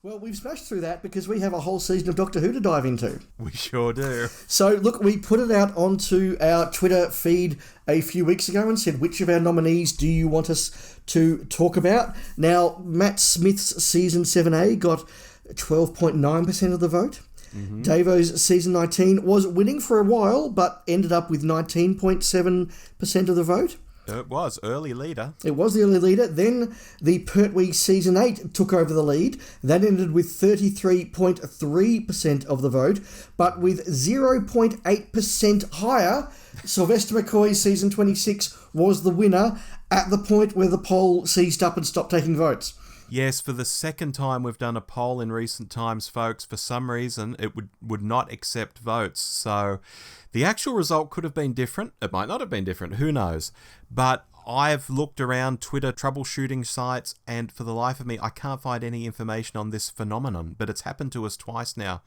Well, we've smashed through that because we have a whole season of Doctor Who to dive into. We sure do. So, look, we put it out onto our Twitter feed a few weeks ago and said, which of our nominees do you want us to talk about? Now, Matt Smith's Season 7A got 12.9% of the vote. Mm-hmm. Davo's Season 19 was winning for a while, but ended up with 19.7% of the vote. It was early leader. It was the early leader. Then the Pertwee Season 8 took over the lead. That ended with 33.3% of the vote, but with 0.8% higher, Sylvester McCoy's Season 26 was the winner at the point where the poll seized up and stopped taking votes. Yes, for the second time we've done a poll in recent times, folks. For some reason, it would not accept votes. So the actual result could have been different. It might not have been different. Who knows? But I've looked around Twitter troubleshooting sites, and for the life of me, I can't find any information on this phenomenon. But it's happened to us twice now.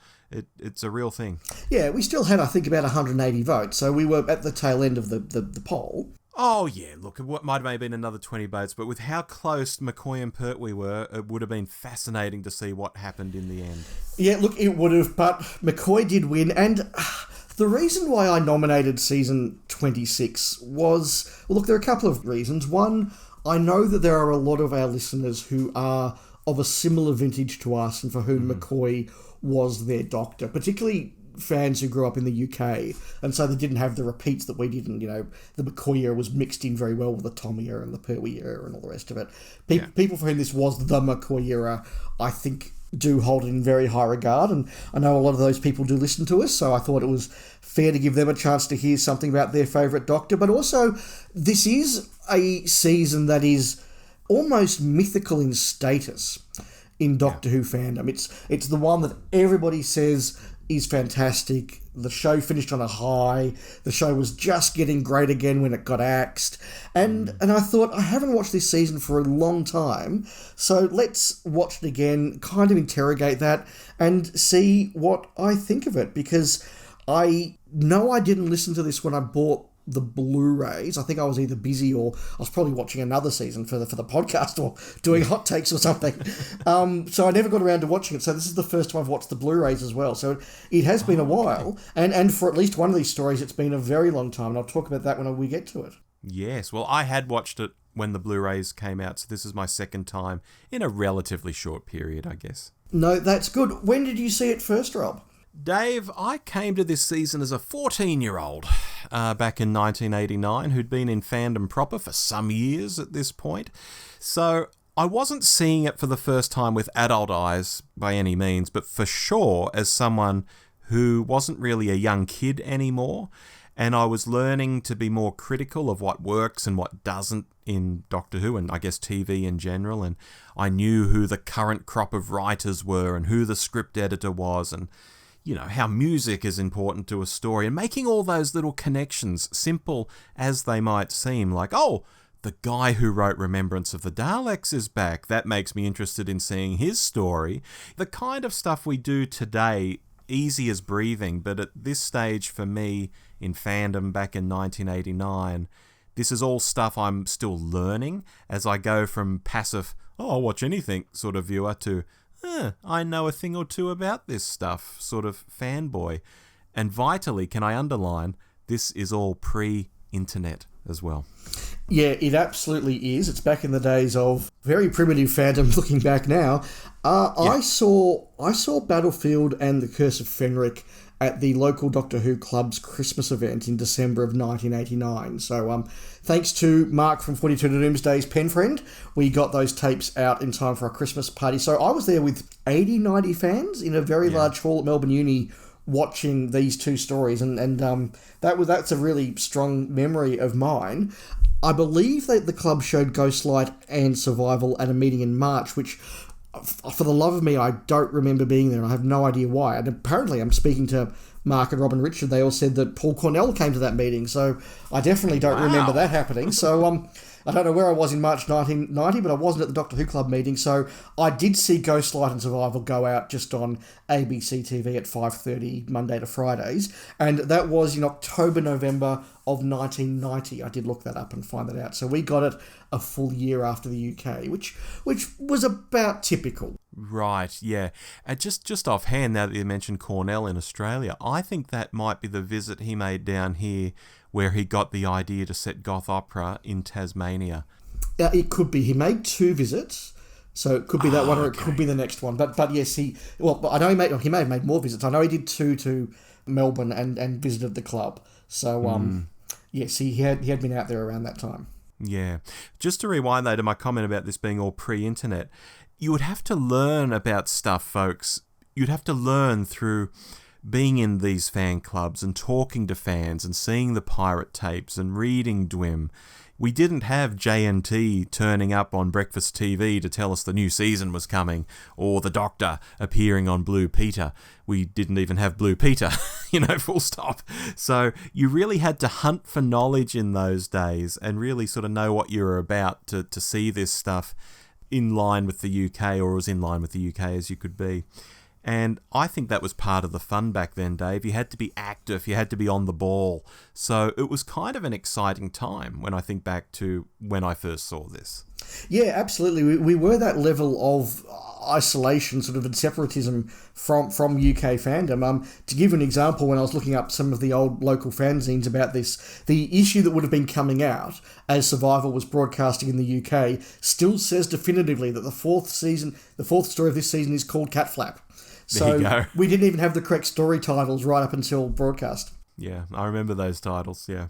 It's a real thing. Yeah, we still had, I think, about 180 votes. So we were at the tail end of the poll. Oh, yeah, look, it might have been another 20 votes, but with how close McCoy and Pertwee were, it would have been fascinating to see what happened in the end. Yeah, look, it would have, but McCoy did win, and the reason why I nominated Season 26 was, well, look, there are a couple of reasons. One, I know that there are a lot of our listeners who are of a similar vintage to us and for whom McCoy was their doctor, particularly fans who grew up in the UK, and so they didn't have the repeats that we did, and the McCoy era was mixed in very well with the Tom era and the Pertwee era and all the rest of it. People for whom this was the McCoy era, I think, do hold it in very high regard, and I know a lot of those people do listen to us, so I thought it was fair to give them a chance to hear something about their favourite Doctor. But also, this is a season that is almost mythical in status in Doctor Who fandom. It's the one that everybody says is fantastic. The show finished on a high. The show was just getting great again when it got axed. And I thought, I haven't watched this season for a long time, so let's watch it again, kind of interrogate that, and see what I think of it, because I know I didn't listen to this when I bought the Blu-rays. I think I was either busy or I was probably watching another season for the podcast or doing hot takes or something. So I never got around to watching it. So this is the first time I've watched the Blu-rays as well. So it has been a while. And for at least one of these stories, it's been a very long time. And I'll talk about that when we get to it. Yes. Well, I had watched it when the Blu-rays came out. So this is my second time in a relatively short period, I guess. No, that's good. When did you see it first, Rob? Dave, I came to this season as a 14-year-old back in 1989 who'd been in fandom proper for some years at this point. So I wasn't seeing it for the first time with adult eyes by any means, but for sure as someone who wasn't really a young kid anymore, and I was learning to be more critical of what works and what doesn't in Doctor Who and I guess TV in general, and I knew who the current crop of writers were and who the script editor was, and how music is important to a story, and making all those little connections, simple as they might seem, like, oh, the guy who wrote Remembrance of the Daleks is back. That makes me interested in seeing his story. The kind of stuff we do today, easy as breathing, but at this stage for me in fandom back in 1989, this is all stuff I'm still learning as I go from passive, oh, I'll watch anything sort of viewer to, I know a thing or two about this stuff, sort of fanboy. And vitally, can I underline, this is all pre-internet as well. Yeah, it absolutely is. It's back in the days of very primitive fandom looking back now. I saw Battlefield and the Curse of Fenric at the local Doctor Who Club's Christmas event in December of 1989. So thanks to Mark from 42 to Doomsday's pen friend, we got those tapes out in time for our Christmas party. So I was there with 80, 90 fans in a very large hall at Melbourne Uni watching these two stories, and that's a really strong memory of mine. I believe that the club showed Ghostlight and Survival at a meeting in March, which, for the love of me, I don't remember being there, and I have no idea why. And apparently, I'm speaking to Mark and Rob and Richard, they all said that Paul Cornell came to that meeting, so I definitely don't remember that happening. So I don't know where I was in March 1990, but I wasn't at the Doctor Who Club meeting, so I did see Ghostlight and Survival go out just on ABC TV at 5:30 Monday to Fridays, and that was in October, November of 1990. I did look that up and find that out. So we got it a full year after the UK, which was about typical. Right, yeah. And just offhand, now that you mentioned Cornell in Australia, I think that might be the visit he made down here where he got the idea to set goth opera in Tasmania. It could be. He made 2 visits, so it could be that one or it could be the next one. But yes, I know he may have made more visits. I know he did 2 to Melbourne and visited the club. So yes, he had been out there around that time. Yeah. Just to rewind though to my comment about this being all pre-internet, you would have to learn about stuff, folks. You'd have to learn through being in these fan clubs and talking to fans and seeing the pirate tapes and reading Dwim. We didn't have JNT turning up on breakfast TV to tell us the new season was coming, or the Doctor appearing on Blue Peter. We didn't even have Blue Peter, full stop. So you really had to hunt for knowledge in those days and really sort of know what you were about to see this stuff in line with the UK, or as in line with the UK as you could be. And I think that was part of the fun back then, Dave. You had to be active, you had to be on the ball. So it was kind of an exciting time when I think back to when I first saw this. Yeah, absolutely. We were that level of isolation, sort of, and separatism from UK fandom. To give an example, when I was looking up some of the old local fanzines about this, the issue that would have been coming out as Survivor was broadcasting in the UK still says definitively that the fourth story of this season is called Cat Flap. So we didn't even have the correct story titles right up until broadcast. Yeah, I remember those titles, yeah.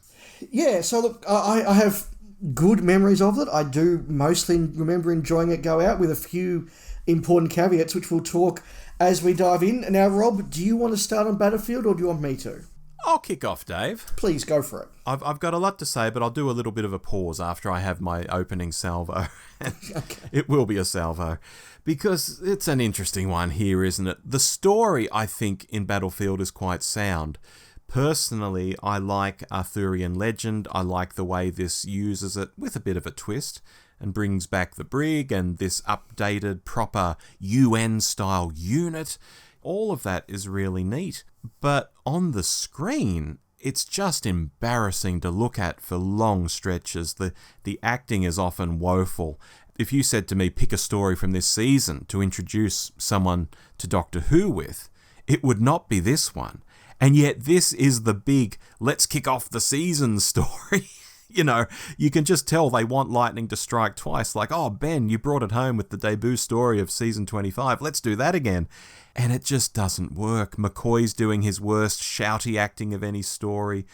Yeah, so look, I have good memories of it. I do mostly remember enjoying it go out with a few important caveats, which we'll talk as we dive in. Now, Rob, do you want to start on Battlefield or do you want me to? I'll kick off, Dave. Please, go for it. I've got a lot to say, but I'll do a little bit of a pause after I have my opening salvo. Okay. It will be a salvo. Because it's an interesting one here, isn't it? The story, I think, in Battlefield is quite sound. Personally, I like Arthurian legend. I like the way this uses it with a bit of a twist and brings back the brig and this updated, proper UN-style unit. All of that is really neat. But on the screen, it's just embarrassing to look at for long stretches. The acting is often woeful. If you said to me, pick a story from this season to introduce someone to Doctor Who with, it would not be this one. And yet this is the big, let's kick off the season story. You can just tell they want lightning to strike twice. Like, oh, Ben, you brought it home with the debut story of season 25. Let's do that again. And it just doesn't work. McCoy's doing his worst shouty acting of any story.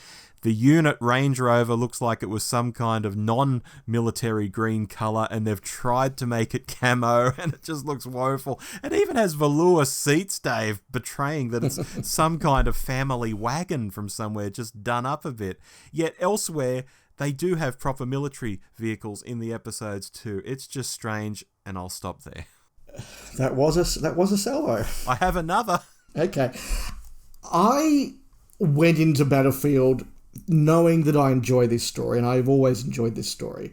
The unit Range Rover looks like it was some kind of non-military green colour, and they've tried to make it camo, and it just looks woeful. It even has velour seats, Dave, betraying that it's some kind of family wagon from somewhere, just done up a bit. Yet elsewhere, they do have proper military vehicles in the episodes too. It's just strange, and I'll stop there. That was a salvo. I have another. Okay. I went into Battlefield knowing that I enjoy this story, and I've always enjoyed this story.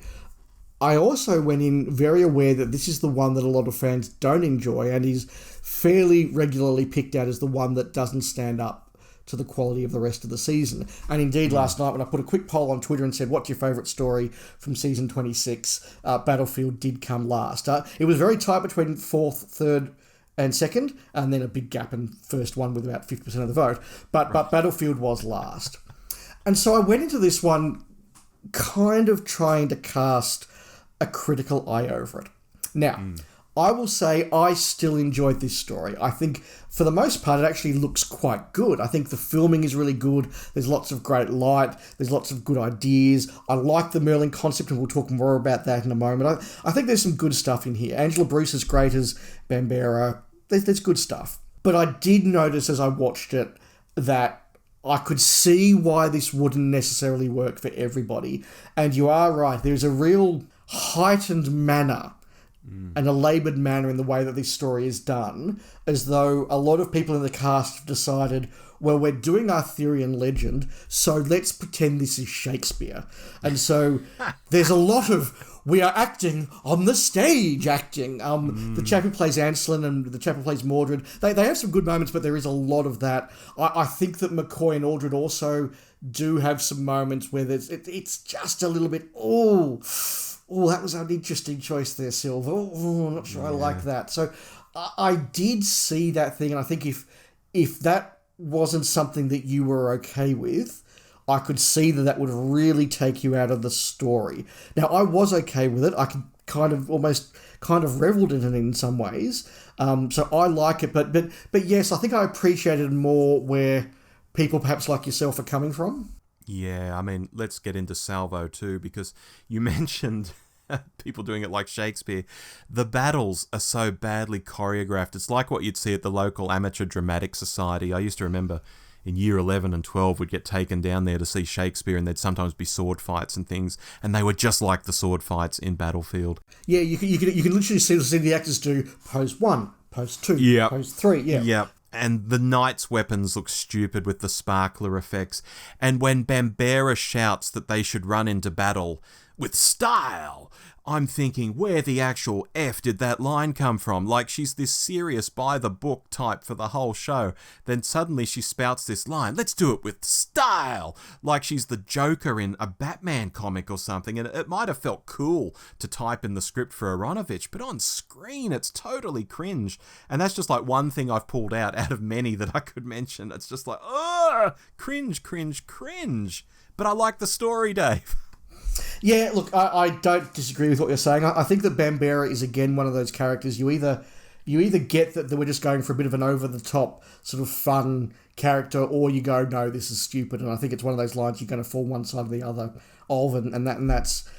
I also went in very aware that this is the one that a lot of fans don't enjoy and is fairly regularly picked out as the one that doesn't stand up to the quality of the rest of the season. And indeed, last night when I put a quick poll on Twitter and said, what's your favourite story from season 26, Battlefield did come last. It was very tight between 4th, 3rd and 2nd, and then a big gap in first one with about 50% of the vote. But Battlefield was last. And so I went into this one kind of trying to cast a critical eye over it. Now, I will say I still enjoyed this story. I think for the most part it actually looks quite good. I think the filming is really good. There's lots of great light. There's lots of good ideas. I like the Merlin concept, and we'll talk more about that in a moment. I think there's some good stuff in here. Angela Bruce is great as Bambera. There's good stuff. But I did notice as I watched it that I could see why this wouldn't necessarily work for everybody. And you are right. There's a real heightened manner and a laboured manner in the way that this story is done, as though a lot of people in the cast have decided, well, we're doing Arthurian legend, so let's pretend this is Shakespeare. And so there's a lot of, we are acting on the stage acting. The chap who plays Ancelin and the chap who plays Mordred, they have some good moments, but there is a lot of that. I think that McCoy and Aldred also do have some moments where it's just a little bit, oh, that was an interesting choice there, Silver. Oh, I'm not sure I like that. So I did see that thing, and I think if that wasn't something that you were okay with, I could see that would really take you out of the story. Now, I was okay with it. I could kind of almost kind of reveled in it in some ways. So I like it, but yes, I think I appreciated more where people perhaps like yourself are coming from. Yeah, I mean, let's get into Salvo too, because you mentioned people doing it like Shakespeare. The battles are so badly choreographed. It's like what you'd see at the local amateur dramatic society. I used to remember in year 11 and 12 we'd get taken down there to see Shakespeare, and there'd sometimes be sword fights and things, and they were just like the sword fights in Battlefield. Yeah, you can literally see the actors do pose 1, pose 2, pose 3. Yeah. And the knight's weapons look stupid with the sparkler effects. And when Bambera shouts that they should run into battle with style, I'm thinking, where the actual F did that line come from? Like, she's this serious by-the-book type for the whole show. Then suddenly she spouts this line, let's do it with style, like she's the Joker in a Batman comic or something. And it might have felt cool to type in the script for Aronovich, but on screen it's totally cringe. And that's just like one thing I've pulled out of many that I could mention. It's just like, ugh, cringe, cringe, cringe. But I like the story, Dave. Yeah, look, I don't disagree with what you're saying. I think that Bambera is, again, one of those characters you either get that we're just going for a bit of an over-the-top sort of fun character, or you go, no, this is stupid. And I think it's one of those lines you're going to fall one side or the other of, and that's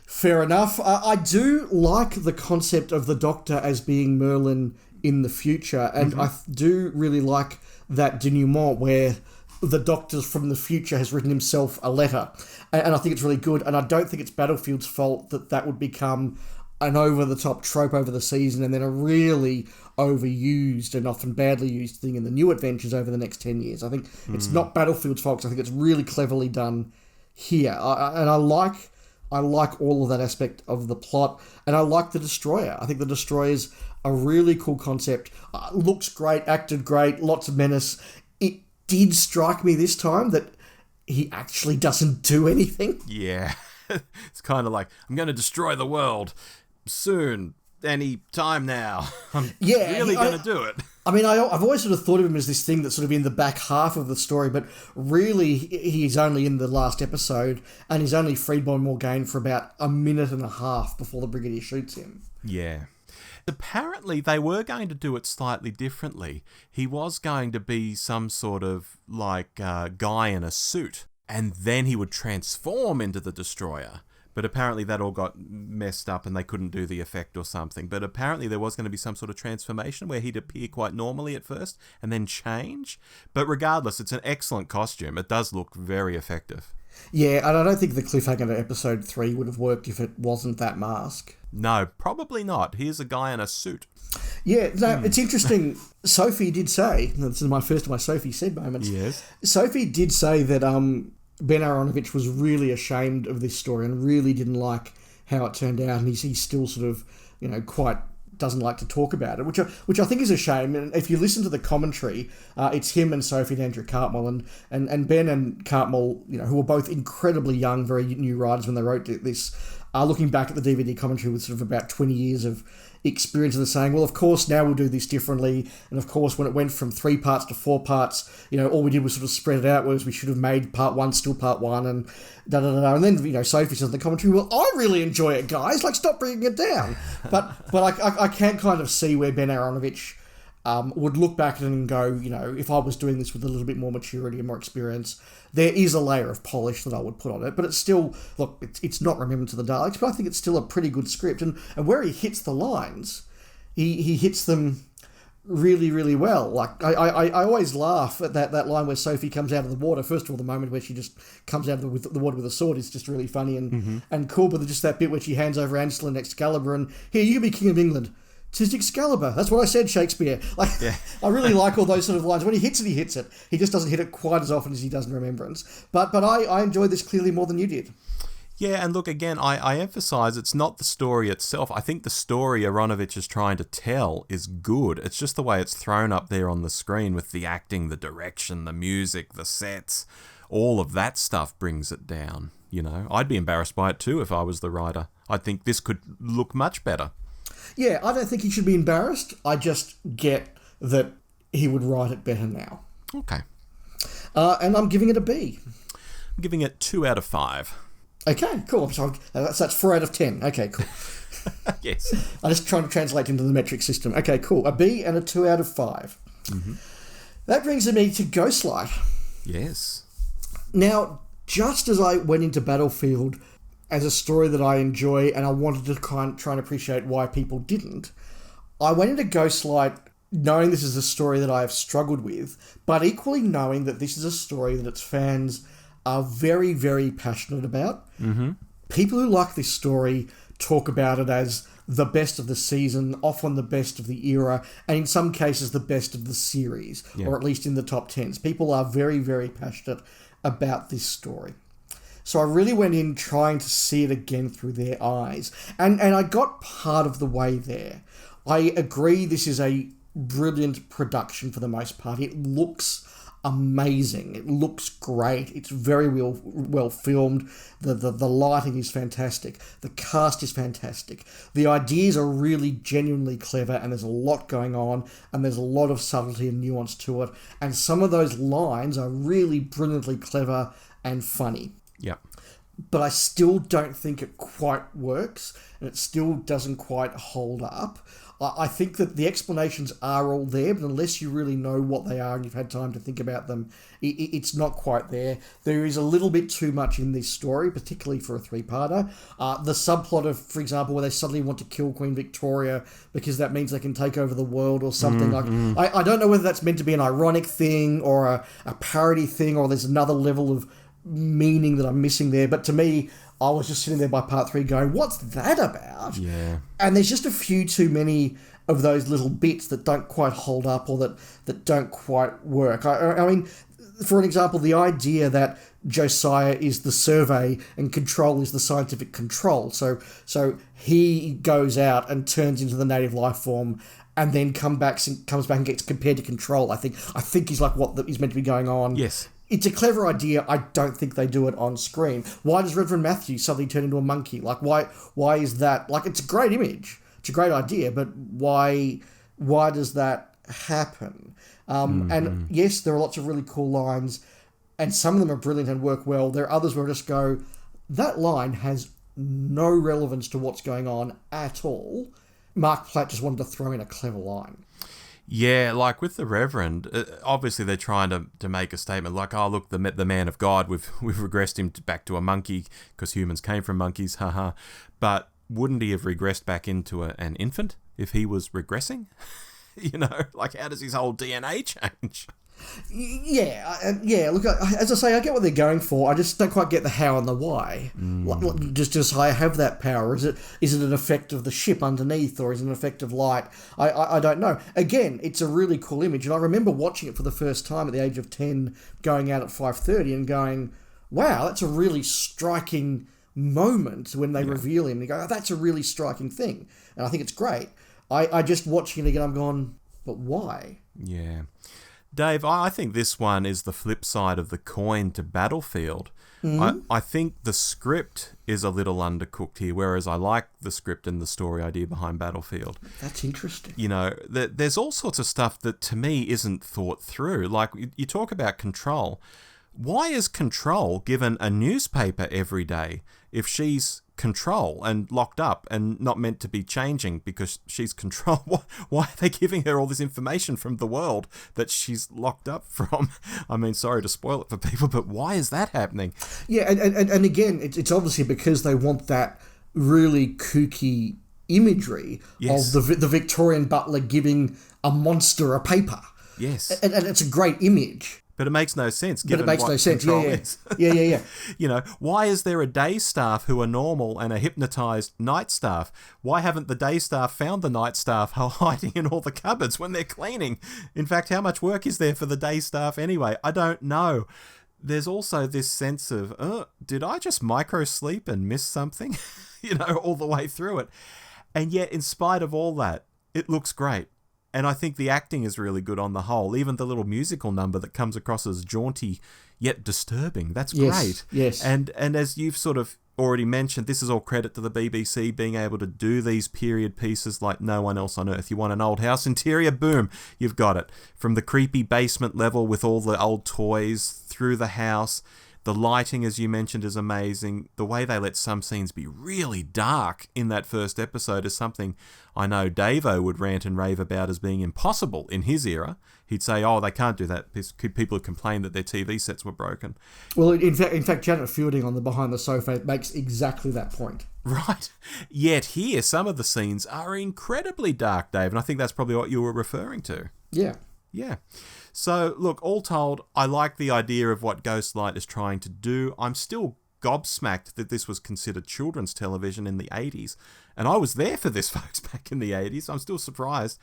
fair enough. I do like the concept of the Doctor as being Merlin in the future, and I do really like that denouement where the Doctor from the future has written himself a letter. And I think it's really good. And I don't think it's Battlefield's fault that would become an over-the-top trope over the season and then a really overused and often badly used thing in the new adventures over the next 10 years. I think it's not Battlefield's fault. I think it's really cleverly done here. I like all of that aspect of the plot. And I like the Destroyer. I think the Destroyer's a really cool concept. Looks great, acted great, lots of menace. It did strike me this time that he actually doesn't do anything. Yeah. It's kind of like, I'm going to destroy the world soon, any time now. I'm really going to do it. I mean, I've always sort of thought of him as this thing that's sort of in the back half of the story, but really he's only in the last episode, and he's only freed by Morgaine for about a minute and a half before the Brigadier shoots him. Yeah. Apparently, they were going to do it slightly differently. He was going to be some sort of, like, guy in a suit, and then he would transform into the Destroyer. But apparently that all got messed up and they couldn't do the effect or something. But apparently there was going to be some sort of transformation where he'd appear quite normally at first and then change. But regardless, it's an excellent costume. It does look very effective. Yeah, and I don't think the cliffhanger to episode 3 would have worked if it wasn't that mask. No, probably not. Here's a guy in a suit. Yeah, no, it's interesting. Sophie did say, this is my first of my Sophie said moments. Yes. Sophie did say that Ben Aronovich was really ashamed of this story and really didn't like how it turned out, and he's still sort of, quite doesn't like to talk about it, which I think is a shame. And if you listen to the commentary, it's him and Sophie and Andrew Cartmel, and Ben and Cartmel, who were both incredibly young, very new writers when they wrote this, are looking back at the DVD commentary with sort of about 20 years of experience, and they're saying, well, of course, now we'll do this differently. And of course, when it went from 3 parts to 4 parts, all we did was sort of spread it out, whereas we should have made part 1 still part 1, and da-da-da-da. And then, Sophie says in the commentary, well, I really enjoy it, guys. Like, stop bringing it down. But I can kind of see where Ben Aronovich would look back at it and go, if I was doing this with a little bit more maturity and more experience, there is a layer of polish that I would put on it. But it's still, look, it's not Remembrance of the Daleks, but I think it's still a pretty good script. And where he hits the lines, he hits them really, really well. Like, I always laugh at that line where Sophie comes out of the water. First of all, the moment where she just comes out of the water with a sword is just really funny and cool. But just that bit where she hands over Ansel and Excalibur and, here, you can be King of England. 'Tis Excalibur. That's what I said, Shakespeare. Like, yeah. I really like all those sort of lines. When he hits it, he hits it. He just doesn't hit it quite as often as he does in Remembrance. But I enjoyed this clearly more than you did. Yeah, and look, again, I emphasise it's not the story itself. I think the story Aronovich is trying to tell is good. It's just the way it's thrown up there on the screen with the acting, the direction, the music, the sets. All of that stuff brings it down, I'd be embarrassed by it too if I was the writer. I think this could look much better. Yeah, I don't think he should be embarrassed. I just get that he would write it better now. Okay. And I'm giving it a B. I'm giving it 2 out of 5. Okay, cool. So that's 4 out of 10. Okay, cool. Yes. I'm just trying to translate into the metric system. Okay, cool. A B and a 2 out of 5. Mm-hmm. That brings me to Ghostlight. Yes. Now, just as I went into Battlefield as a story that I enjoy and I wanted to try and appreciate why people didn't, I went into Ghostlight knowing this is a story that I have struggled with, but equally knowing that this is a story that its fans are very, very passionate about. Mm-hmm. People who like this story talk about it as the best of the season, often the best of the era, and in some cases the best of the series, or at least in the top 10s. People are very, very passionate about this story. So I really went in trying to see it again through their eyes. And I got part of the way there. I agree this is a brilliant production for the most part. It looks amazing. It looks great. It's very well filmed. The lighting is fantastic. The cast is fantastic. The ideas are really genuinely clever, and there's a lot going on, and there's a lot of subtlety and nuance to it. And some of those lines are really brilliantly clever and funny. Yeah. But I still don't think it quite works, and it still doesn't quite hold up. I think that the explanations are all there, but unless you really know what they are and you've had time to think about them, it's not quite there. There is a little bit too much in this story, particularly for a 3-parter. The subplot of, for example, where they suddenly want to kill Queen Victoria because that means they can take over the world or something. Like I don't know whether that's meant to be an ironic thing or a parody thing, or there's another level of meaning that I'm missing there. But to me, I was just sitting there by part 3 going, what's that about? Yeah. And there's just a few too many of those little bits that don't quite hold up or that don't quite work. I mean, for an example, the idea that Josiah is the survey and Control is the scientific control. So he goes out and turns into the native life form and then comes back and gets compared to Control. I think is like what is meant to be going on. Yes. It's a clever idea. I don't think they do it on screen. Why does Reverend Matthew suddenly turn into a monkey? Like, why is that? Like, it's a great image. It's a great idea, but why does that happen? And yes, there are lots of really cool lines, and some of them are brilliant and work well. There are others where I just go, that line has no relevance to what's going on at all. Mark Platt just wanted to throw in a clever line. Yeah, like with the Reverend, obviously they're trying to make a statement like, oh, look, the man of God, we've regressed him back to a monkey because humans came from monkeys, haha. But wouldn't he have regressed back into an infant if he was regressing? You know, like how does his whole DNA change? Yeah. Look, as I say, I get what they're going for. I just don't quite get the how and the why. Just I have that power. Is it an effect of the ship underneath, or is it an effect of light? I don't know. Again, it's a really cool image, and I remember watching it for the first time at the age of 10, going out at 5:30 and going, "Wow, that's a really striking moment when they reveal him." And you go, oh, "That's a really striking thing," and I think it's great. I just watching it again, I'm going, "But why?" Yeah. Dave, I think this one is the flip side of the coin to Battlefield. I think the script is a little undercooked here, whereas I like the script and the story idea behind Battlefield. That's interesting. You know, there's all sorts of stuff that to me isn't thought through. Like, you talk about Control. Why is Control given a newspaper every day if she's Control and locked up and not meant to be changing because she's Control? Why are they giving her all this information from the world that she's locked up from? I mean, sorry to spoil it for people, but why is that happening? Yeah, and again, it's obviously because they want that really kooky imagery of the Victorian butler giving a monster a paper. Yes. And it's a great image. But it makes no sense. But it makes no sense. Yeah. You know, why is there a day staff who are normal and a hypnotized night staff? Why haven't the day staff found the night staff hiding in all the cupboards when they're cleaning? In fact, how much work is there for the day staff anyway? I don't know. There's also this sense of, did I just micro sleep and miss something? You know, all the way through it. And yet, in spite of all that, it looks great. And I think the acting is really good on the whole. Even the little musical number that comes across as jaunty yet disturbing. That's great. Yes. And as you've sort of already mentioned, this is all credit to the BBC being able to do these period pieces like no one else on earth. You want an old house interior? Boom, you've got it. From the creepy basement level with all the old toys through the house. The lighting, as you mentioned, is amazing. The way they let some scenes be really dark in that first episode is something I know Davo would rant and rave about as being impossible in his era. He'd say, oh, they can't do that. People have complained that their TV sets were broken. Well, in fact, Janet Fielding on the Behind the Sofa makes exactly that point. Right. Yet here, some of the scenes are incredibly dark, Dave, and I think that's probably what you were referring to. Yeah. Yeah. So, look, all told, I like the idea of what Ghostlight is trying to do. I'm still gobsmacked that this was considered children's television in the 80s. And I was there for this, folks, back in the 80s. I'm still surprised.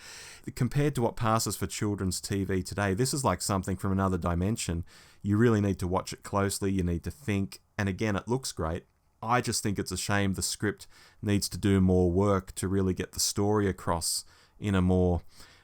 Compared to what passes for children's TV today, this is like something from another dimension. You really need to watch it closely. You need to think. And again, it looks great. I just think it's a shame the script needs to do more work to really get the story across in a more,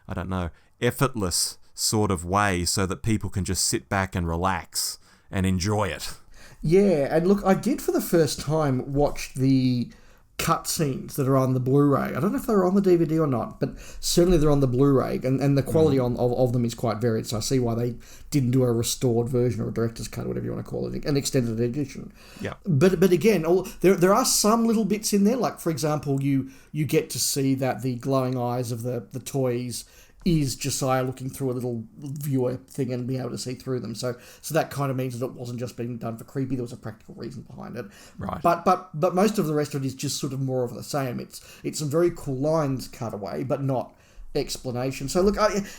I don't know, effortless sort of way so that people can just sit back and relax and enjoy it. Yeah, and look, I did for the first time watch the cutscenes that are on the Blu-ray. I don't know if they're on the DVD or not, but certainly they're on the Blu-ray, and the quality of them is quite varied, so I see why they didn't do a restored version or a director's cut or whatever you want to call it, an extended edition. Yeah. But again, there are some little bits in there, like, for example, you get to see that the glowing eyes of the toys is Josiah looking through a little viewer thing and being able to see through them. So that kind of means that it wasn't just being done for creepy. There was a practical reason behind it. Right. But most of the rest of it is just sort of more of the same. It's some very cool lines cut away, but not explanation. So look,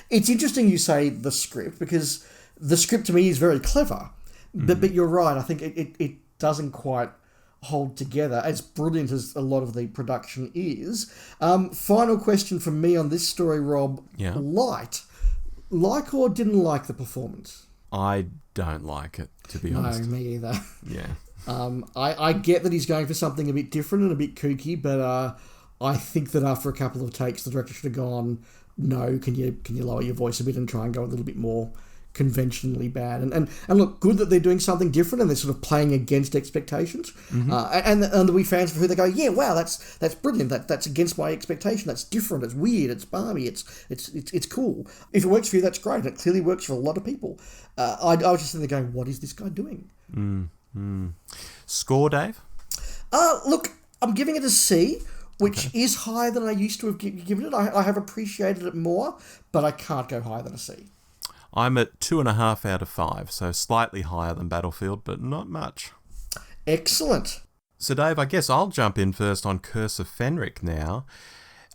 it's interesting you say the script, because the script to me is very clever. But you're right. I think it doesn't quite hold together, as brilliant as a lot of the production is. Final question from me on this story, Rob. Yeah. Like or didn't like the performance? I don't like it, to be honest. No, me either. Yeah. I get that he's going for something a bit different and a bit kooky, but I think that after a couple of takes, the director should have gone, no, can you lower your voice a bit and try and go a little bit more conventionally bad, and look, good that they're doing something different and they're sort of playing against expectations. And the wee fans for who they go, yeah, wow, that's brilliant, that's against my expectation, that's different, it's weird, it's balmy, it's cool. If it works for you, that's great, and it clearly works for a lot of people. I was just sitting there going, what is this guy doing? Score, Dave? Look, I'm giving it a C, which is higher than I used to have given it. I have appreciated it more, but I can't go higher than a C. I'm at 2.5 out of 5, so slightly higher than Battlefield, but not much. Excellent. So Dave, I guess I'll jump in first on Curse of Fenric now.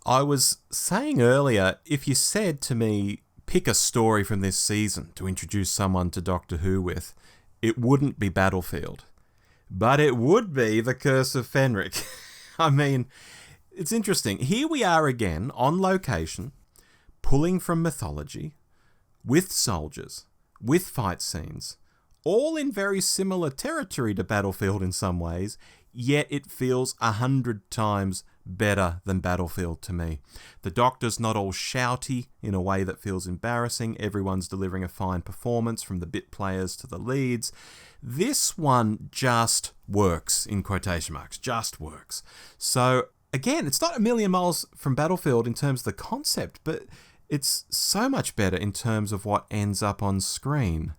I was saying earlier, if you said to me, pick a story from this season to introduce someone to Doctor Who with, it wouldn't be Battlefield. But it would be The Curse of Fenric. I mean, it's interesting. Here we are again, on location, pulling from mythology, with soldiers, with fight scenes, all in very similar territory to Battlefield in some ways, yet it feels 100 times better than Battlefield to me. The Doctor's not all shouty in a way that feels embarrassing. Everyone's delivering a fine performance, from the bit players to the leads. This one just works, in quotation marks, just works. So, again, it's not a million miles from Battlefield in terms of the concept, but it's so much better in terms of what ends up on screen.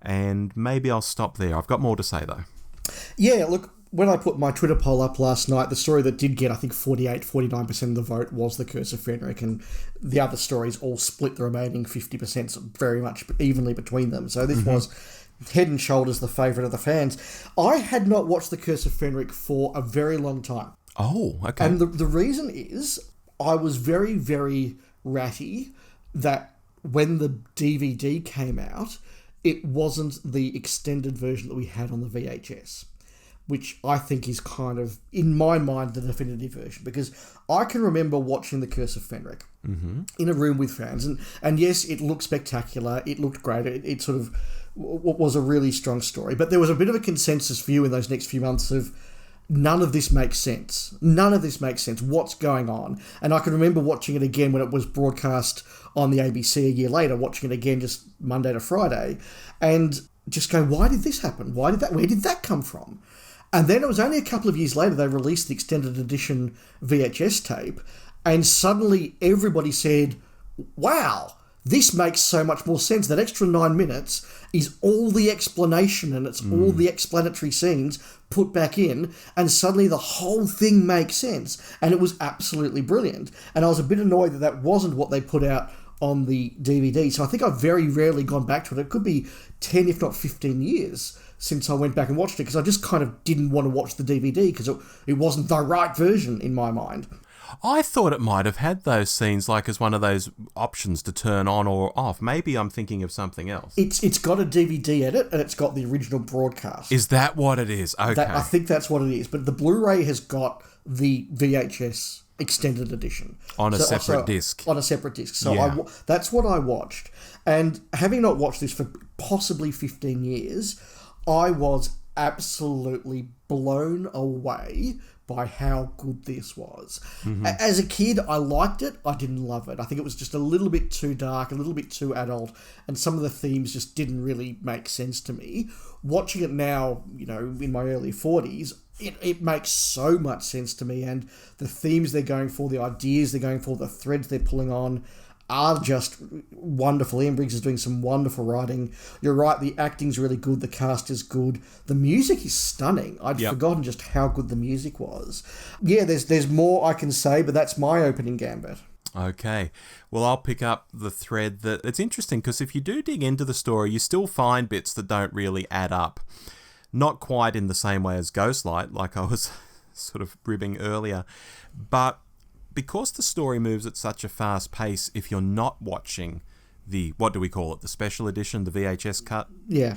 And maybe I'll stop there. I've got more to say, though. Yeah, look, when I put my Twitter poll up last night, the story that did get, I think, 49% of the vote was The Curse of Fenric, and the other stories all split the remaining 50% very much evenly between them. So this was head and shoulders the favourite of the fans. I had not watched The Curse of Fenric for a very long time. Oh, okay. And the reason is, I was very, very ratty that when the DVD came out, it wasn't the extended version that we had on the VHS, which I think is kind of, in my mind, the definitive version, because I can remember watching The Curse of Fenric in a room with fans, and yes, it looked spectacular, it looked great, it sort of was a really strong story, but there was a bit of a consensus view in those next few months of, none of this makes sense. None of this makes sense. What's going on? And I can remember watching it again when it was broadcast on the ABC a year later, watching it again just Monday to Friday, and just going, why did this happen? Where did that come from? And then it was only a couple of years later they released the extended edition VHS tape, and suddenly everybody said, wow, this makes so much more sense. That extra 9 minutes is all the explanation, and it's all the explanatory scenes put back in, and suddenly the whole thing makes sense. And it was absolutely brilliant. And I was a bit annoyed that that wasn't what they put out on the DVD. So I think I've very rarely gone back to it. It could be 10, if not 15 years since I went back and watched it, because I just kind of didn't want to watch the DVD because it wasn't the right version in my mind. I thought it might have had those scenes like as one of those options to turn on or off. Maybe I'm thinking of something else. It's got a DVD edit, and it's got the original broadcast. Is that what it is? Okay. I think that's what it is. But the Blu-ray has got the VHS extended edition. On a separate disc. On a separate disc. So that's what I watched. And having not watched this for possibly 15 years, I was absolutely blown away by how good this was. Mm-hmm. As a kid, I liked it. I didn't love it. I think it was just a little bit too dark, a little bit too adult, and some of the themes just didn't really make sense to me. Watching it now, in my early 40s, it makes so much sense to me, and the themes they're going for, the ideas they're going for, the threads they're pulling on are just wonderful. Ian Briggs is doing some wonderful writing. You're right, the acting's really good, the cast is good, the music is stunning. I'd forgotten just how good the music was. Yeah, there's more I can say, but that's my opening gambit. Okay. Well, I'll pick up the thread that it's interesting because if you do dig into the story, you still find bits that don't really add up. Not quite in the same way as Ghostlight, like I was sort of ribbing earlier, but because the story moves at such a fast pace, if you're not watching the, what do we call it, the special edition, the VHS cut? Yeah.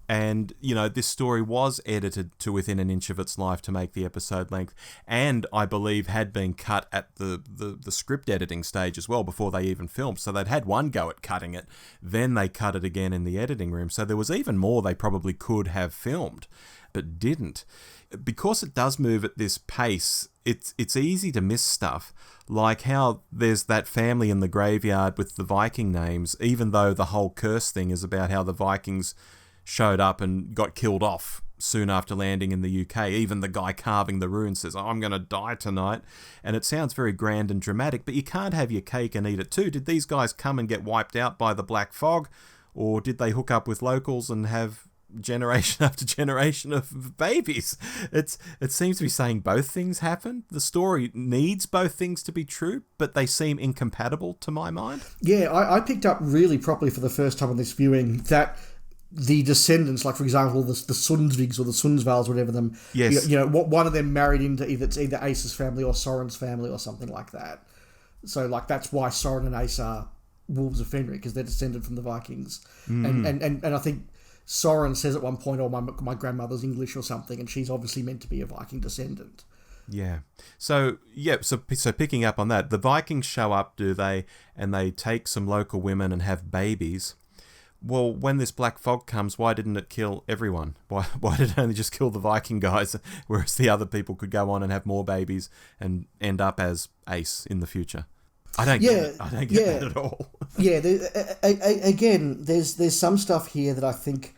And, this story was edited to within an inch of its life to make the episode length, and I believe had been cut at the script editing stage as well before they even filmed. So they'd had one go at cutting it, then they cut it again in the editing room. So there was even more they probably could have filmed, but didn't. Because it does move at this pace, it's easy to miss stuff, like how there's that family in the graveyard with the Viking names, even though the whole curse thing is about how the Vikings showed up and got killed off soon after landing in the UK. Even the guy carving the rune says, I'm going to die tonight. And it sounds very grand and dramatic, but you can't have your cake and eat it too. Did these guys come and get wiped out by the Black Fog? Or did they hook up with locals and have generation after generation of babies? It seems to be saying both things happened. The story needs both things to be true, but they seem incompatible to my mind. Yeah, I picked up really properly for the first time on this viewing that the descendants, like for example the Sundsvigs or the Sundsvalls, whatever them, yes, one of them married into either Ace's family or Soren's family or something like that. So like that's why Soren and Ace are wolves of Fenrir, because they're descended from the Vikings. And I think Soren says at one point, "Oh, my grandmother's English or something," and she's obviously meant to be a Viking descendant. Yeah. So picking up on that, the Vikings show up, do they? And they take some local women and have babies. Well, when this black fog comes, why didn't it kill everyone? Why did it only just kill the Viking guys, whereas the other people could go on and have more babies and end up as Ace in the future? I don't get it. I don't get that at all. Yeah, again, there's some stuff here that I think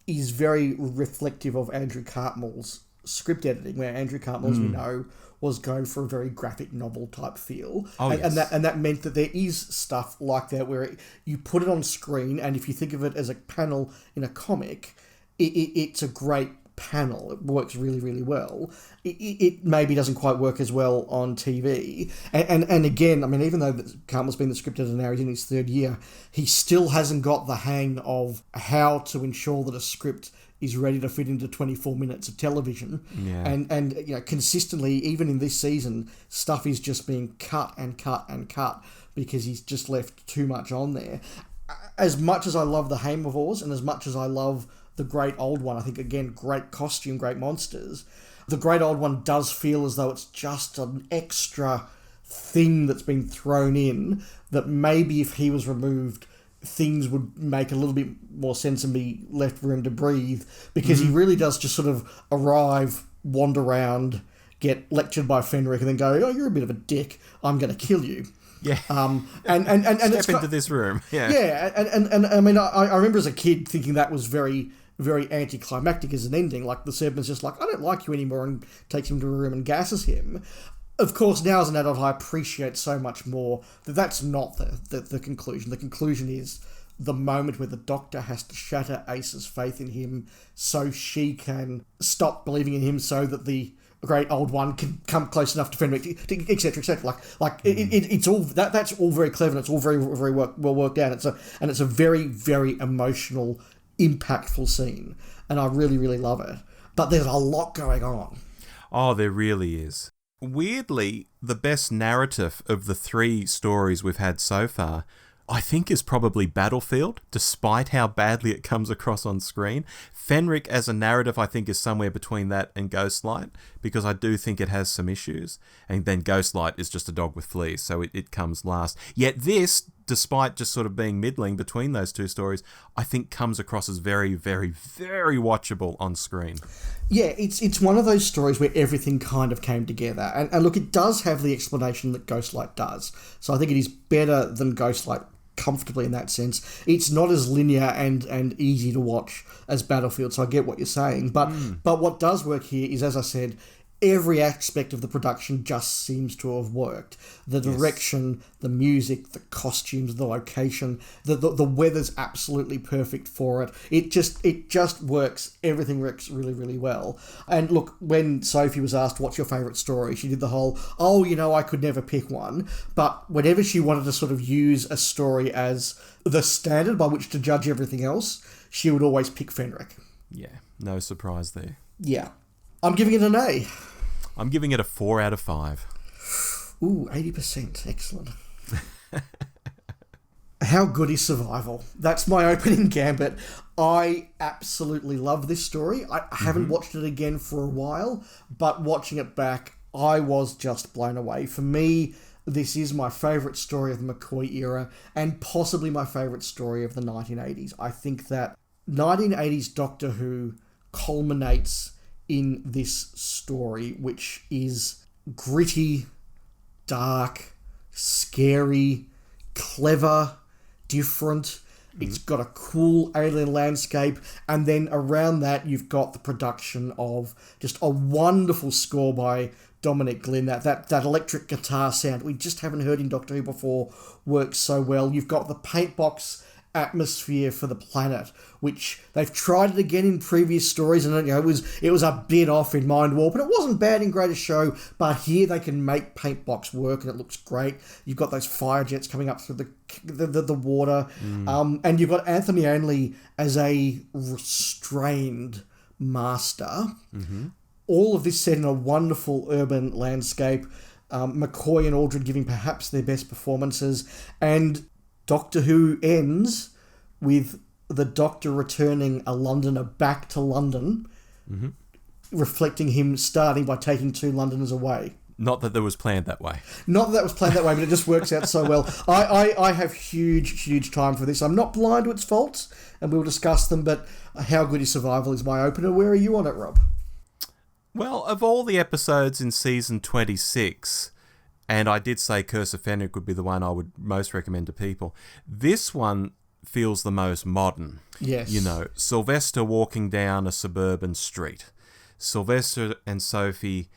is very reflective of Andrew Cartmell's script editing, where Andrew Cartmell, as we know, was going for a very graphic novel type feel. And that meant that there is stuff like that where you put it on screen, and if you think of it as a panel in a comic, it's a great panel. It works really, really well. It maybe doesn't quite work as well on TV. And again, I mean, even though Cartmell's been the script editor now, he's in his third year, he still hasn't got the hang of how to ensure that a script is ready to fit into 24 minutes of television. Yeah. And consistently, even in this season, stuff is just being cut and cut and cut because he's just left too much on there. As much as I love the Heimavors and as much as I love the Great Old One, I think, again, great costume, great monsters, the Great Old One does feel as though it's just an extra thing that's been thrown in that maybe if he was removed, things would make a little bit more sense and be left room to breathe, because he really does just sort of arrive, wander around, get lectured by Fenric, and then go, "Oh, you're a bit of a dick. I'm going to kill you." Yeah. And step into this room. Yeah. Yeah. And I mean, I remember as a kid thinking that was very very anticlimactic as an ending. Like, the serpent's just like, I don't like you anymore, and takes him to a room and gasses him. Of course, now as an adult, I appreciate so much more that that's not the conclusion. The conclusion is the moment where the Doctor has to shatter Ace's faith in him so she can stop believing in him, so that the great old one can come close enough to Fenric, etc., etc. It's all that's all very clever, and it's all very, very well worked out. It's a very, very emotional, impactful scene, and I really, really love it. But there's a lot going on. Oh, there really is. Weirdly, the best narrative of the 3 stories we've had so far, I think, is probably Battlefield, despite how badly it comes across on screen. Fenric as a narrative, I think, is somewhere between that and Ghostlight, because I do think it has some issues. And then Ghostlight is just a dog with fleas, so it comes last. Yet this, despite just sort of being middling between those 2 stories, I think comes across as very, very, very watchable on screen. Yeah, it's one of those stories where everything kind of came together. And look, it does have the explanation that Ghostlight does. So I think it is better than Ghostlight comfortably in that sense. It's not as linear and easy to watch as Battlefield, so I get what you're saying. But what does work here is, as I said, every aspect of the production just seems to have worked. The direction, the music, the costumes, the location, the weather's absolutely perfect for it. It just works. Everything works really, really well. And look, when Sophie was asked, what's your favourite story? She did the whole, I could never pick one. But whenever she wanted to sort of use a story as the standard by which to judge everything else, she would always pick Fenric. Yeah, no surprise there. Yeah. I'm giving it an A. I'm giving it a 4 out of 5. Ooh, 80%. Excellent. How good is Survival? That's my opening gambit. I absolutely love this story. I haven't watched it again for a while, but watching it back, I was just blown away. For me, this is my favourite story of the McCoy era, and possibly my favourite story of the 1980s. I think that 1980s Doctor Who culminates in this story, which is gritty, dark, scary, clever, different. It's got a cool alien landscape, and then around that you've got the production of just a wonderful score by Dominic Glynn. That electric guitar sound we just haven't heard in Doctor Who before works so well. You've got the paint box atmosphere for the planet, which they've tried it again in previous stories, and it was a bit off in Mind Warp, and it wasn't bad in Greatest Show, but here they can make paint box work, and it looks great. You've got those fire jets coming up through the water, and you've got Anthony Ainley as a restrained master. All of this set in a wonderful urban landscape. McCoy and Aldred giving perhaps their best performances, and Doctor Who ends with the Doctor returning a Londoner back to London, reflecting him starting by taking 2 Londoners away. Not that that was planned that way. Not that that was planned that way, but it just works out so well. I have huge time for this. I'm not blind to its faults, and we'll discuss them, but How Good is Survival is my opener. Where are you on it, Rob? Well, of all the episodes in season 26... and I did say Curse of Fenric would be the one I would most recommend to people. This one feels the most modern. Yes. Sylvester walking down a suburban street. Sylvester and Sophie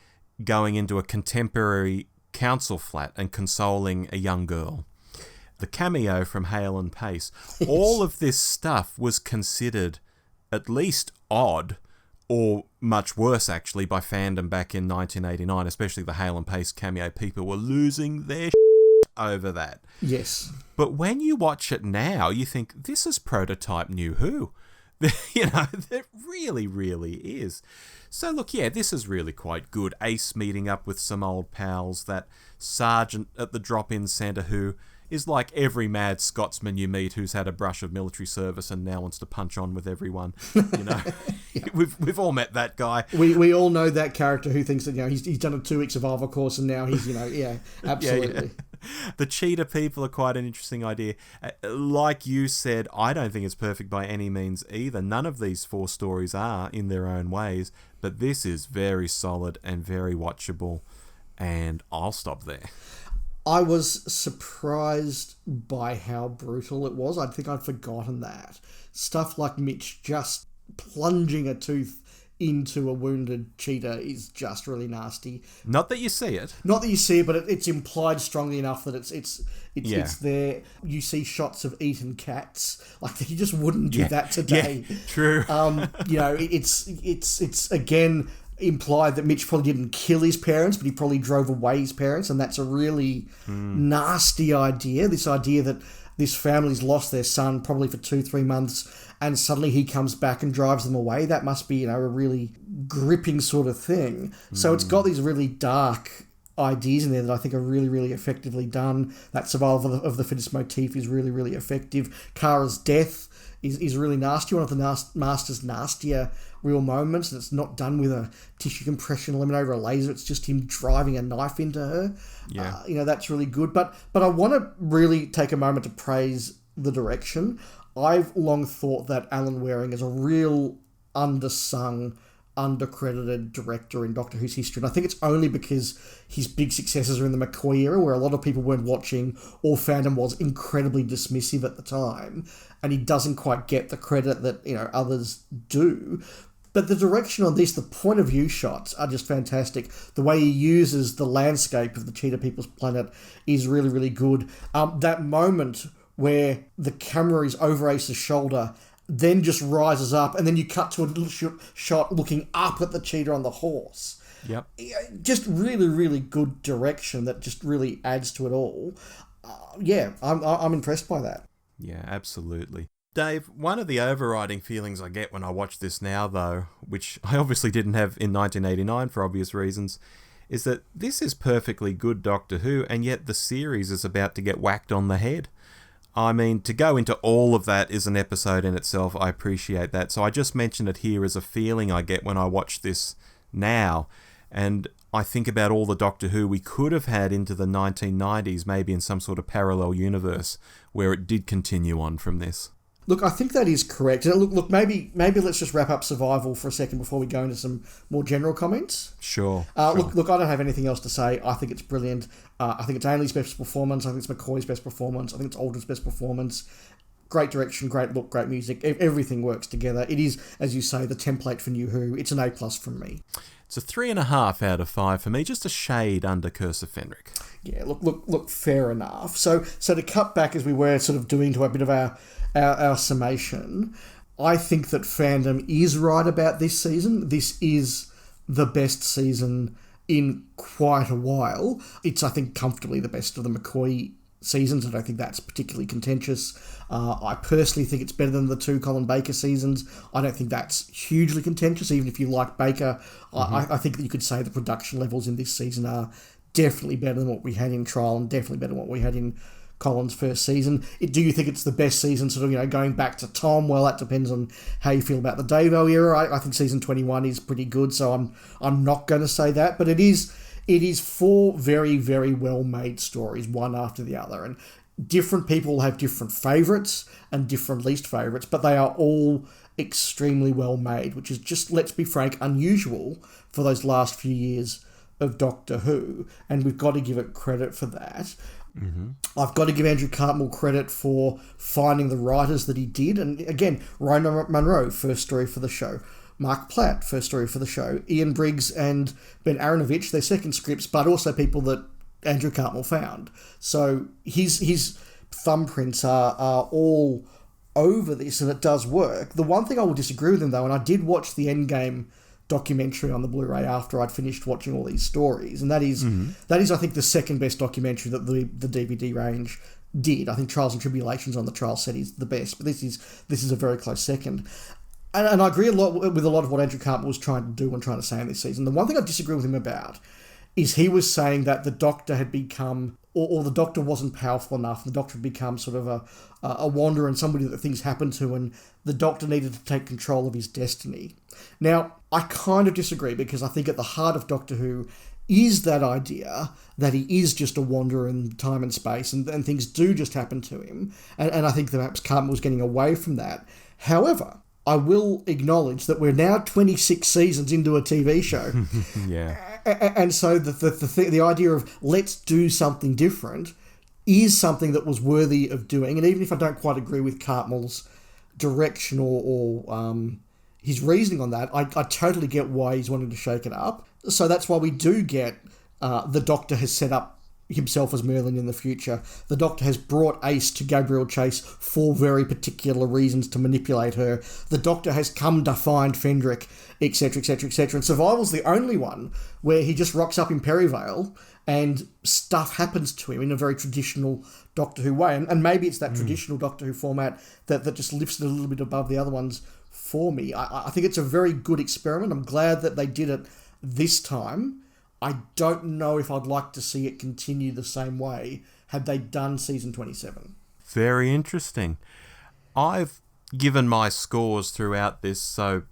going into a contemporary council flat and consoling a young girl. The cameo from Hale and Pace. Yes. All of this stuff was considered at least odd, or much worse, actually, by fandom back in 1989, especially the Hale and Pace cameo. People were losing their over that. Yes. But when you watch it now, you think, this is prototype New Who. It really, really is. So look, yeah, this is really quite good. Ace meeting up with some old pals. That sergeant at the drop-in centre who is like every mad Scotsman you meet who's had a brush of military service and now wants to punch on with everyone. Yeah. We've all met that guy. We all know that character who thinks that he's done a 2-week survival course and now he's absolutely. Yeah. The cheetah people are quite an interesting idea. Like you said, I don't think it's perfect by any means either. None of these 4 stories are in their own ways, but this is very solid and very watchable, and I'll stop there. I was surprised by how brutal it was. I think I'd forgotten that. Stuff like Mitch just plunging a tooth into a wounded cheetah is just really nasty. Not that you see it. Not that you see it, but it's implied strongly enough that it's there. You see shots of eaten cats. Like, you just wouldn't do that today. Yeah, true. It's again implied that Mitch probably didn't kill his parents, but he probably drove away his parents, and that's a really nasty idea. This idea that this family's lost their son probably for 2-3 months, and suddenly he comes back and drives them away. That must be, a really gripping sort of thing. So it's got these really dark ideas in there that I think are really, really effectively done. That survival of the fittest motif is really, really effective. Kara's death is really nasty. One of the Master's nastier real moments, and it's not done with a tissue compression eliminator or a laser. It's just him driving a knife into her. Yeah. That's really good. But I want to really take a moment to praise the direction. I've long thought that Alan Waring is a real undersung, undercredited director in Doctor Who's history. And I think it's only because his big successes are in the McCoy era, where a lot of people weren't watching, or fandom was incredibly dismissive at the time, and he doesn't quite get the credit that others do. But the direction on this, the point of view shots are just fantastic. The way he uses the landscape of the Cheetah People's planet is really, really good. That moment where the camera is over Ace's shoulder, then just rises up, and then you cut to a little shot looking up at the cheetah on the horse. Yep. Just really, really good direction that just really adds to it all. I'm impressed by that. Yeah, absolutely. Dave, one of the overriding feelings I get when I watch this now, though, which I obviously didn't have in 1989 for obvious reasons, is that this is perfectly good Doctor Who, and yet the series is about to get whacked on the head. I mean, to go into all of that is an episode in itself. I appreciate that. So I just mentioned it here as a feeling I get when I watch this now. And I think about all the Doctor Who we could have had into the 1990s, maybe in some sort of parallel universe where it did continue on from this. Look, I think that is correct. Look, maybe let's just wrap up Survival for a second before we go into some more general comments. Sure. Look, I don't have anything else to say. I think it's brilliant. I think it's Ainley's best performance. I think it's McCoy's best performance. I think it's Aldrin's best performance. Great direction, great look, great music. Everything works together. It is, as you say, the template for New Who. It's an A+ from me. It's a 3.5 out of 5 for me, just a shade under Curse of Fenric. Yeah, look, fair enough. So to cut back as we were sort of doing to a bit of our summation, I think that fandom is right about this season. This is the best season in quite a while. It's, I think, comfortably the best of the McCoy seasons. I don't think that's particularly contentious. I personally think it's better than the 2 Colin Baker seasons. I don't think that's hugely contentious, even if you like Baker. I think that you could say the production levels in this season are definitely better than what we had in Trial, and definitely better than what we had in Colin's first season. Do you think it's the best season, sort of, going back to Tom? Well, that depends on how you feel about the Davo era. I think season 21 is pretty good, so I'm not going to say that, but it is 4 very, very well-made stories, one after the other, and different people have different favourites and different least favourites, but they are all extremely well-made, which is just, let's be frank, unusual for those last few years of Doctor Who, and we've got to give it credit for that. Mm-hmm. I've got to give Andrew Cartmel credit for finding the writers that he did, and again, Rona Munro, first story for the show. Mark Platt, first story for the show. Ian Briggs and Ben Aronovich, their second scripts, but also people that Andrew Cartmel found. So his thumbprints are all over this, and it does work. The one thing I will disagree with him, though, and I did watch the Endgame documentary on the Blu-ray after I'd finished watching all these stories, and that is, I think, the second best documentary that the DVD range did. I think Trials and Tribulations on the trial set is the best, but this is a very close second. And I agree with a lot of what Andrew Cartmel was trying to do and trying to say in this season. The one thing I disagree with him about is he was saying that the Doctor had become, or the Doctor wasn't powerful enough, the Doctor had become sort of a wanderer and somebody that things happened to, and the Doctor needed to take control of his destiny. Now, I kind of disagree, because I think at the heart of Doctor Who is that idea that he is just a wanderer in time and space, and things do just happen to him. And I think that perhaps Cartmel was getting away from that. However, I will acknowledge that we're now 26 seasons into a TV show. Yeah. And so the idea of let's do something different is something that was worthy of doing. And even if I don't quite agree with Cartmel's direction or his reasoning on that, I totally get why he's wanting to shake it up. So that's why we do get the Doctor has set up himself as Merlin in the future. The Doctor has brought Ace to Gabriel Chase for very particular reasons to manipulate her. The Doctor has come to find Fendrick, etc., etc., etc. And Survival's the only one where he just rocks up in Perivale and stuff happens to him in a very traditional Doctor Who way. And maybe it's that traditional Doctor Who format that just lifts it a little bit above the other ones for me. I think it's a very good experiment. I'm glad that they did it this time. I don't know if I'd like to see it continue the same way had they done season 27. Very interesting. I've given my scores throughout this, so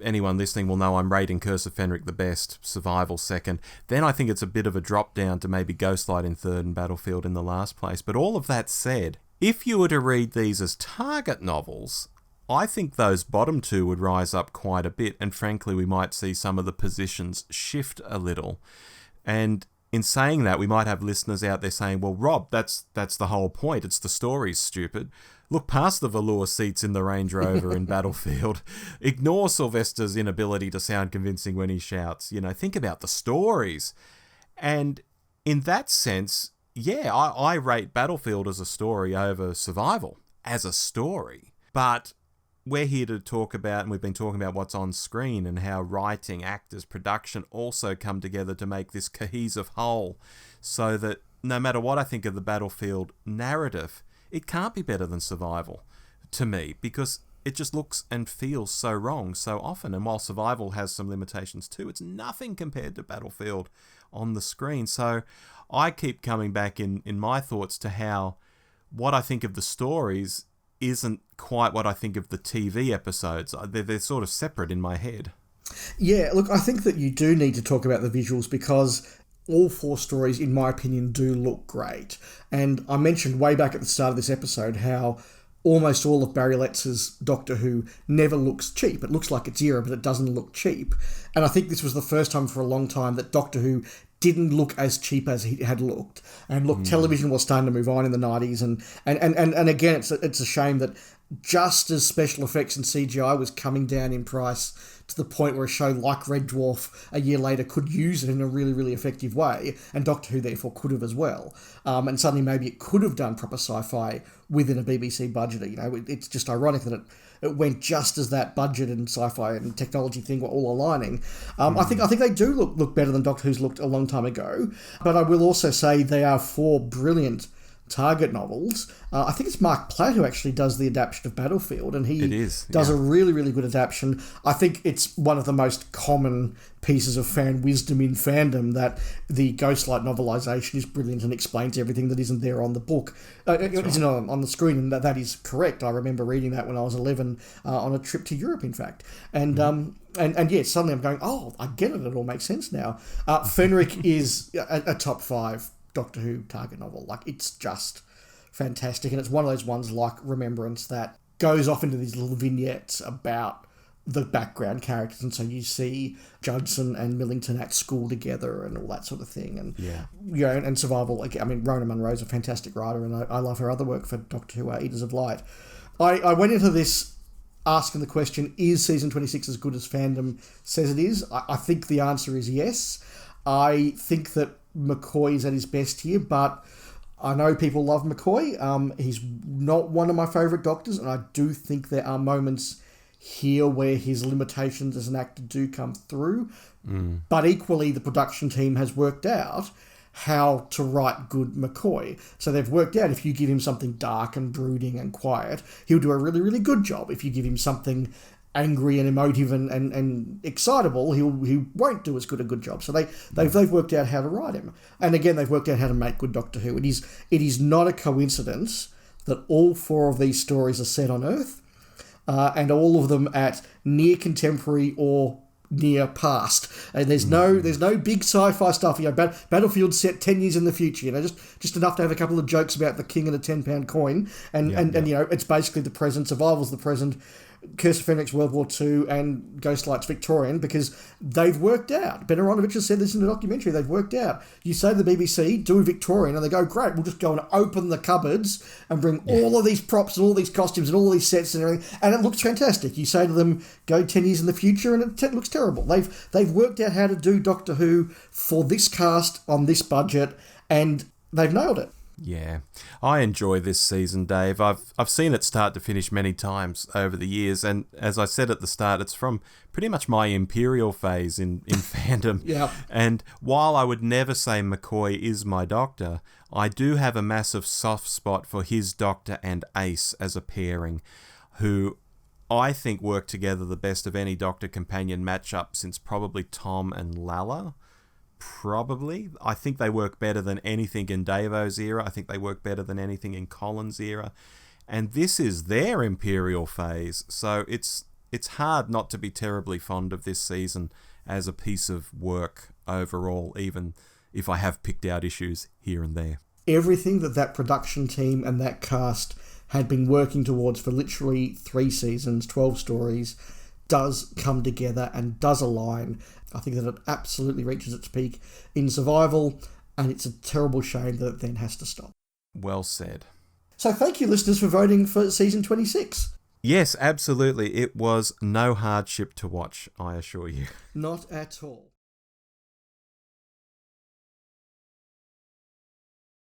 anyone listening will know I'm rating Curse of Fenric the best, Survival second. Then I think it's a bit of a drop down to maybe Ghostlight in third and Battlefield in the last place. But all of that said, if you were to read these as target novels, I think those bottom two would rise up quite a bit, and frankly we might see some of the positions shift a little. And in saying that, we might have listeners out there saying, well, Rob, that's the whole point. It's the story's stupid. Look past the velour seats in the Range Rover in Battlefield. Ignore Sylvester's inability to sound convincing when he shouts. Think about the stories. And in that sense, yeah, I rate Battlefield as a story over Survival as a story. But we're here to talk about, and we've been talking about what's on screen and how writing, actors, production also come together to make this cohesive whole, so that no matter what I think of the Battlefield narrative, it can't be better than Survival to me, because it just looks and feels so wrong so often. And while Survival has some limitations too, it's nothing compared to Battlefield on the screen. So I keep coming back in my thoughts to how what I think of the stories isn't quite what I think of the TV episodes. They're sort of separate in my head. Yeah, look, I think that you do need to talk about the visuals because all four stories, in my opinion, do look great. And I mentioned way back at the start of this episode how almost all of Barry Letts's Doctor Who never looks cheap. It looks like it's era, but it doesn't look cheap. And I think this was the first time for a long time that Doctor Who didn't look as cheap as he had looked. And look, television was starting to move on in the 90s. And again, it's a shame that just as special effects and CGI was coming down in price to the point where a show like Red Dwarf a year later could use it in a really, really effective way, and Doctor Who therefore could have as well. And suddenly maybe it could have done proper sci-fi within a BBC budget. It's just ironic that it went just as that budget and sci-fi and technology thing were all aligning. I think they do look better than Doctor Who's looked a long time ago. But I will also say they are four brilliant target novels. I think it's Mark Platt who actually does the adaptation of Battlefield, and he does a really, really good adaptation. I think it's one of the most common pieces of fan wisdom in fandom that the Ghostlight novelisation is brilliant and explains everything that isn't there on the book. Isn't on the screen, and that is correct. I remember reading that when I was 11 on a trip to Europe, in fact. And yeah, suddenly I'm going, oh, I get it. It all makes sense now. Fenric is a top 5 Doctor Who target novel. Like, it's just fantastic, and it's one of those ones like Remembrance that goes off into these little vignettes about the background characters, and so you see Judson and Millington at school together and all that sort of thing. And and Survival. I mean, Rona Munro's a fantastic writer, and I love her other work for Doctor Who, Eaters of Light. I went into this asking the question, is season 26 as good as fandom says it is? I think the answer is yes. I think that McCoy is at his best here, but I know people love McCoy. He's not one of my favourite Doctors, and I do think there are moments here where his limitations as an actor do come through. But equally, the production team has worked out how to write good McCoy. So they've worked out if you give him something dark and brooding and quiet, he'll do a really, really good job. If you give him something angry and emotive and excitable, he won't do as good a good job. So they've worked out how to write him. And again, they've worked out how to make good Doctor Who. It is not a coincidence that all 4 of these stories are set on Earth, and all of them at near contemporary or near past. And there's no big sci-fi stuff. Battlefield set 10 years in the future. Just enough to have a couple of jokes about the king and a £10 coin, and it's basically the present. Survival's the present. Curse of Fenrix World War II and Ghostlight's Victorian, because they've worked out. Ben Aronovich has said this in the documentary. They've worked out. You say to the BBC, do Victorian, and they go, great, we'll just go and open the cupboards and bring all of these props and all these costumes and all these sets and everything, and it looks fantastic. You say to them, go 10 years in the future, and it looks terrible. They've worked out how to do Doctor Who for this cast on this budget, and they've nailed it. Yeah, I enjoy this season, Dave. I've seen it start to finish many times over the years, and as I said at the start, it's from pretty much my Imperial phase in fandom. Yeah. And while I would never say McCoy is my Doctor, I do have a massive soft spot for his Doctor and Ace as a pairing, who I think work together the best of any Doctor companion matchup since probably Tom and Lalla. Probably. I think they work better than anything in Davo's era. I think they work better than anything in Colin's era. And this is their Imperial phase, so it's hard not to be terribly fond of this season as a piece of work overall, even if I have picked out issues here and there. Everything that production team and that cast had been working towards for literally 3 seasons, 12 stories, does come together and does align. I think that it absolutely reaches its peak in Survival, and it's a terrible shame that it then has to stop. Well said. So thank you, listeners, for voting for season 26. Yes, absolutely. It was no hardship to watch, I assure you. Not at all.